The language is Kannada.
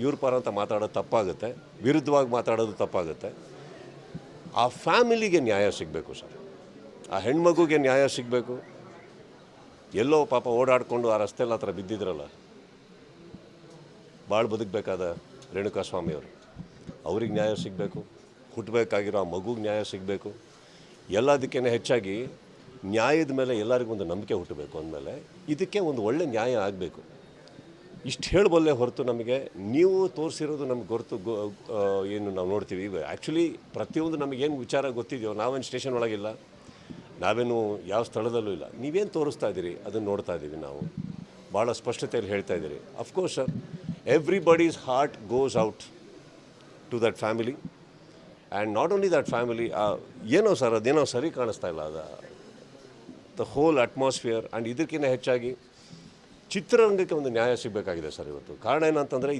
ಇವ್ರ ಪರ ಅಂತ ಮಾತಾಡೋದು ತಪ್ಪಾಗುತ್ತೆ, ವಿರುದ್ಧವಾಗಿ ಮಾತಾಡೋದು ತಪ್ಪಾಗುತ್ತೆ. ಆ ಫ್ಯಾಮಿಲಿಗೆ ನ್ಯಾಯ ಸಿಗಬೇಕು ಸರ್, ಆ ಹೆಣ್ಮಗುಗೆ ನ್ಯಾಯ ಸಿಗಬೇಕು. ಎಲ್ಲೋ ಪಾಪ ಓಡಾಡಿಕೊಂಡು ಆ ರಸ್ತೆಯಲ್ಲಿ ಆ ಥರ ಬಿದ್ದಿದ್ರಲ್ಲ, ಭಾಳ ಬದುಕಬೇಕಾದ ರೇಣುಕಾಸ್ವಾಮಿಯವರು, ಅವ್ರಿಗೆ ನ್ಯಾಯ ಸಿಗಬೇಕು. ಹುಟ್ಟಬೇಕಾಗಿರೋ ಆ ಮಗುಗೆ ನ್ಯಾಯ ಸಿಗಬೇಕು. ಎಲ್ಲದಕ್ಕಿಂತ ಹೆಚ್ಚಾಗಿ ನ್ಯಾಯದ ಮೇಲೆ ಎಲ್ಲರಿಗೂ ಒಂದು ನಂಬಿಕೆ ಹುಟ್ಟಬೇಕು. ಅಂದಮೇಲೆ ಇದಕ್ಕೆ ಒಂದು ಒಳ್ಳೆ ನ್ಯಾಯ ಆಗಬೇಕು. ಇಷ್ಟು ಹೇಳಬಲ್ಲೆ ಹೊರತು ನಮಗೆ ನೀವು ತೋರಿಸಿರೋದು ನಮ್ಗೆ ಏನು ನಾವು ನೋಡ್ತೀವಿ. ಆ್ಯಕ್ಚುಲಿ ಪ್ರತಿಯೊಂದು ನಮಗೇನು ವಿಚಾರ ಗೊತ್ತಿದೆಯೋ, ನಾವೇನು ಸ್ಟೇಷನ್ ಒಳಗಿಲ್ಲ, ನಾವೇನು ಯಾವ ಸ್ಥಳದಲ್ಲೂ ಇಲ್ಲ, ನೀವೇನು ತೋರಿಸ್ತಾ ಇದ್ದೀರಿ ಅದನ್ನು ನೋಡ್ತಾ ಇದ್ದೀವಿ. ನಾವು ಭಾಳ ಸ್ಪಷ್ಟತೆಯಲ್ಲಿ ಹೇಳ್ತಾ ಇದ್ದೀರಿ. Of course sir, everybody's heart goes out to that family and not only that family. ಏನೋ ಸರ್ ಅದೇನೋ ಸರಿ ಕಾಣಿಸ್ತಾ ಇಲ್ಲ, ದ ಹೋಲ್ ಅಟ್ಮಾಸ್ಫಿಯರ್. ಆ್ಯಂಡ್ ಇದಕ್ಕಿಂತ ಹೆಚ್ಚಾಗಿ ಚಿತ್ರರಂಗಕ್ಕೆ ಒಂದು ನ್ಯಾಯ ಸಿಗಬೇಕಾಗಿದೆ ಸರ್ ಇವತ್ತು. ಕಾರಣ ಏನಂತಂದರೆ